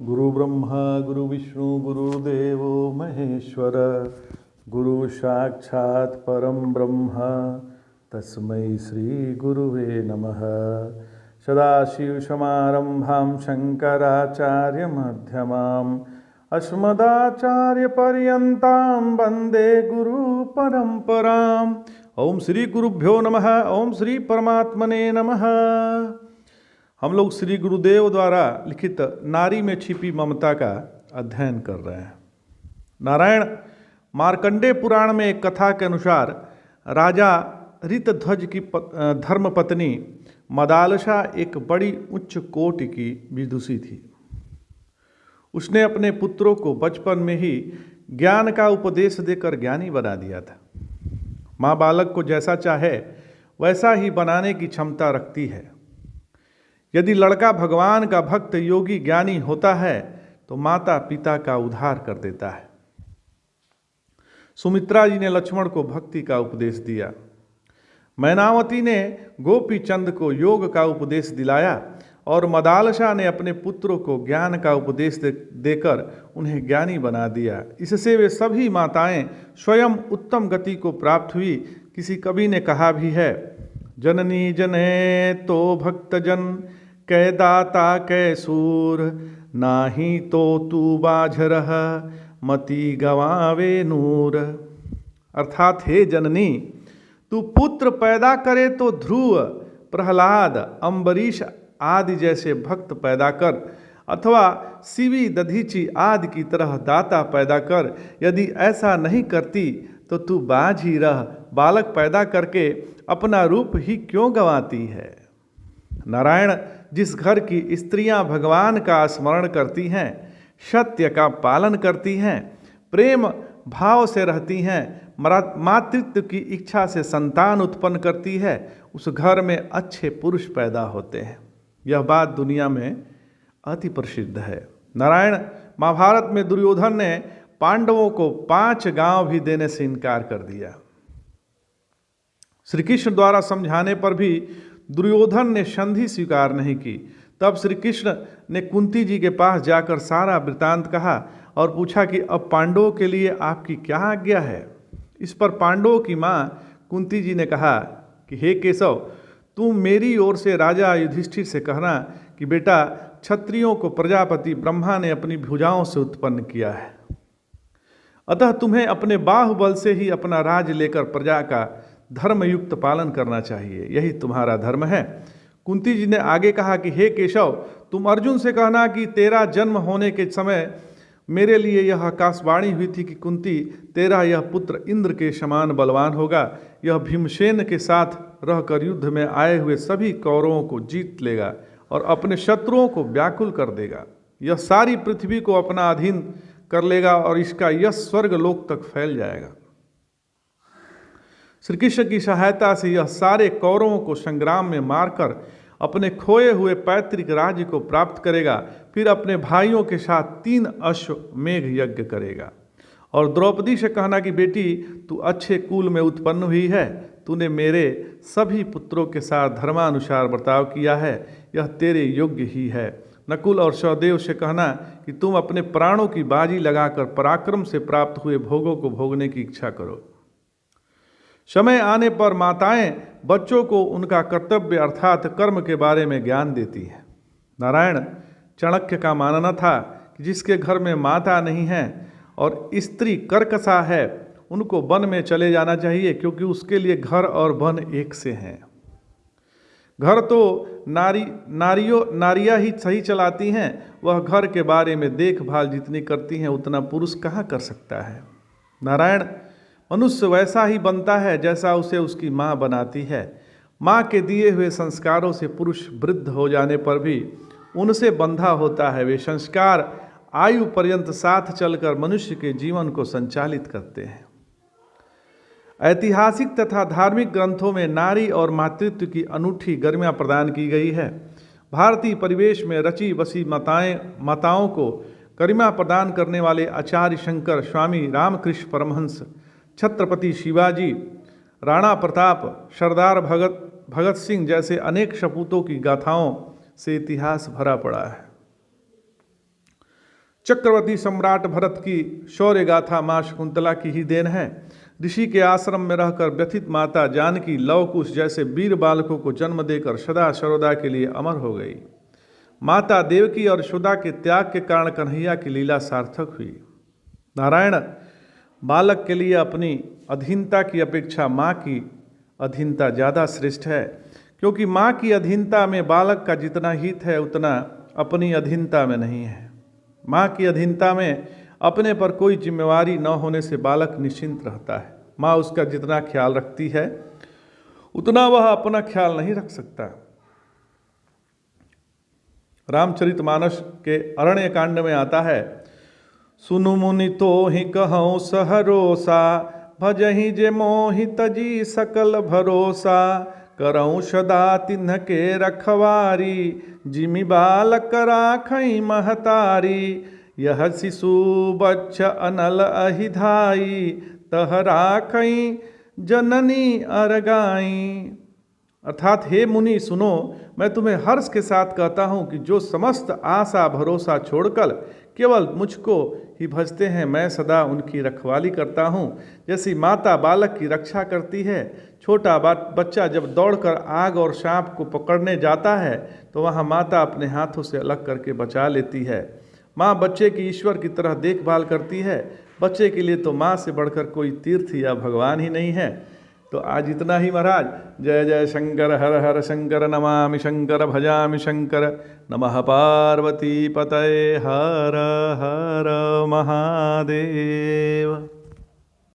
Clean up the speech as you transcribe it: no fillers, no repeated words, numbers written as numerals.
गुरु ब्रह्मा गुरु विष्णु गुरुदेवो महेश्वर गुरु साक्षात् परम ब्रह्म तस्मै श्री गुरुवे नमः। सदाशिवसमारम्भां शङ्कराचार्यमध्यमाम् अस्मदाचार्यपर्यन्तां वन्दे गुरुपरम्पराम्। ओम श्री गुरुभ्यो नमः। ओम श्री परमात्मने नमः। हम लोग श्री गुरुदेव द्वारा लिखित नारी में छिपी ममता का अध्ययन कर रहे हैं। नारायण मार्कंडेय पुराण में एक कथा के अनुसार राजा ऋतध्वज की धर्मपत्नी मदालसा एक बड़ी उच्च कोटि की विदुषी थी। उसने अपने पुत्रों को बचपन में ही ज्ञान का उपदेश देकर ज्ञानी बना दिया था। माँ बालक को जैसा चाहे वैसा ही बनाने की क्षमता रखती है। यदि लड़का भगवान का भक्त योगी ज्ञानी होता है तो माता पिता का उद्धार कर देता है। सुमित्रा जी ने लक्ष्मण को भक्ति का उपदेश दिया। मैनावती ने गोपी चंद को योग का उपदेश दिलाया और मदालसा ने अपने पुत्रों को ज्ञान का उपदेश देकर उन्हें ज्ञानी बना दिया। इससे वे सभी माताएं स्वयं उत्तम गति को प्राप्त हुई। किसी कवि ने कहा भी है, जननी जने तो भक्तजन कै दाता कै सूर, नाही तो तू बाझरह मति गवावे नूर। अर्थात हे जननी, तू पुत्र पैदा करे तो ध्रुव, प्रहलाद, अम्बरीश आदि जैसे भक्त पैदा कर, अथवा शिवी दधीची आदि की तरह दाता पैदा कर। यदि ऐसा नहीं करती तो तू बाझ ही रह, बालक पैदा करके अपना रूप ही क्यों गंवाती है। नारायण, जिस घर की स्त्रियां भगवान का स्मरण करती हैं, सत्य का पालन करती हैं, प्रेम भाव से रहती हैं, मातृत्व की इच्छा से संतान उत्पन्न करती है, उस घर में अच्छे पुरुष पैदा होते हैं। यह बात दुनिया में अति प्रसिद्ध है। नारायण, महाभारत में दुर्योधन ने पांडवों को 5 गांव भी देने से इनकार कर दिया। श्री कृष्ण द्वारा समझाने पर भी दुर्योधन ने संधि स्वीकार नहीं की। तब श्री कृष्ण ने कुंती जी के पास जाकर सारा वृतांत कहा और पूछा कि अब पांडवों के लिए आपकी क्या आज्ञा है। इस पर पांडवों की माँ कुंती जी ने कहा कि हे केशव, तुम मेरी ओर से राजा युधिष्ठिर से कहना कि बेटा, क्षत्रियों को प्रजापति ब्रह्मा ने अपनी भुजाओं से उत्पन्न किया है, अतः तुम्हें अपने बाहुबल से ही अपना राज लेकर प्रजा का धर्मयुक्त पालन करना चाहिए। यही तुम्हारा धर्म है। कुंती जी ने आगे कहा कि हे केशव, तुम अर्जुन से कहना कि तेरा जन्म होने के समय मेरे लिए यह आकाशवाणी हुई थी कि कुंती, तेरा यह पुत्र इंद्र के समान बलवान होगा। यह भीमसेन के साथ रहकर युद्ध में आए हुए सभी कौरवों को जीत लेगा और अपने शत्रुओं को व्याकुल कर देगा। यह सारी पृथ्वी को अपना अधीन कर लेगा और इसका यश स्वर्ग लोक तक फैल जाएगा। श्री कृष्ण की सहायता से यह सारे कौरवों को संग्राम में मारकर अपने खोए हुए पैतृक राज्य को प्राप्त करेगा। फिर अपने भाइयों के साथ 3 अश्वमेघ यज्ञ करेगा। और द्रौपदी से कहना कि बेटी, तू अच्छे कुल में उत्पन्न हुई है, तूने मेरे सभी पुत्रों के साथ धर्मानुसार बर्ताव किया है, यह तेरे योग्य ही है। नकुल और सहदेव से कहना कि तुम अपने प्राणों की बाजी लगाकर पराक्रम से प्राप्त हुए भोगों को भोगने की इच्छा करो। समय आने पर माताएं बच्चों को उनका कर्तव्य अर्थात कर्म के बारे में ज्ञान देती हैं। नारायण, चाणक्य का मानना था कि जिसके घर में माता नहीं है और स्त्री कर्कशा है, उनको वन में चले जाना चाहिए, क्योंकि उसके लिए घर और वन एक से हैं। घर तो नारियां ही सही चलाती हैं, वह घर के बारे में देखभाल जितनी करती हैं उतना पुरुष कहाँ कर सकता है। नारायण, मनुष्य वैसा ही बनता है जैसा उसे उसकी माँ बनाती है। माँ के दिए हुए संस्कारों से पुरुष वृद्ध हो जाने पर भी उनसे बंधा होता है। वे संस्कार आयु पर्यंत साथ चलकर मनुष्य के जीवन को संचालित करते हैं। ऐतिहासिक तथा धार्मिक ग्रंथों में नारी और मातृत्व की अनूठी गरिमा प्रदान की गई है। भारतीय परिवेश में रची बसी माताओं को गरिमा प्रदान करने वाले आचार्य शंकर, स्वामी रामकृष्ण परमहंस, छत्रपति शिवाजी, राणा प्रताप, सरदार भगत सिंह जैसे अनेक सपूतों की गाथाओं से इतिहास भरा पड़ा है। चक्रवर्ती सम्राट भरत की शौर्य गाथा माँ शकुंतला की ही देन है। ऋषि के आश्रम में रहकर व्यथित माता जानकी लव कुश जैसे वीर बालकों को जन्म देकर सदा सर्वदा के लिए अमर हो गई। माता देवकी और यशोदा के त्याग के कारण कन्हैया की लीला सार्थक हुई। नारायण बालक के लिए अपनी अधीनता की अपेक्षा माँ की अधीनता ज़्यादा श्रेष्ठ है, क्योंकि माँ की अधीनता में बालक का जितना हित है उतना अपनी अधीनता में नहीं है। माँ की अधीनता में अपने पर कोई जिम्मेवारी न होने से बालक निश्चिंत रहता है। माँ उसका जितना ख्याल रखती है उतना वह अपना ख्याल नहीं रख सकता। रामचरितमानस के अरण्य कांड में आता है, सुनु मुनि तो ही कहूँ सहरोसा, भजहि जे मोहि तजी सकल भरोसा, करऊँ सदा तिन्ह के रखवारी, जिमि बालक राखई महतारी, यह शिशु बच्च अनल अहिधाई, तह राखई जननी अरगाई। अर्थात हे मुनि सुनो, मैं तुम्हें हर्ष के साथ कहता हूँ कि जो समस्त आशा भरोसा छोड़कर केवल मुझको ही भजते हैं, मैं सदा उनकी रखवाली करता हूँ। जैसी माता बालक की रक्षा करती है, छोटा बच्चा जब दौड़कर आग और सांप को पकड़ने जाता है तो वहाँ माता अपने हाथों से अलग करके बचा लेती है। माँ बच्चे की ईश्वर की तरह देखभाल करती है। बच्चे के लिए तो माँ से बढ़कर कोई तीर्थ या भगवान ही नहीं है। तो आज इतना ही महाराज। जय जय शंकर, हर हर शंकर, नमामि शंकर, भजामि शंकर। नमः पार्वती पतये, हर हर महादेव।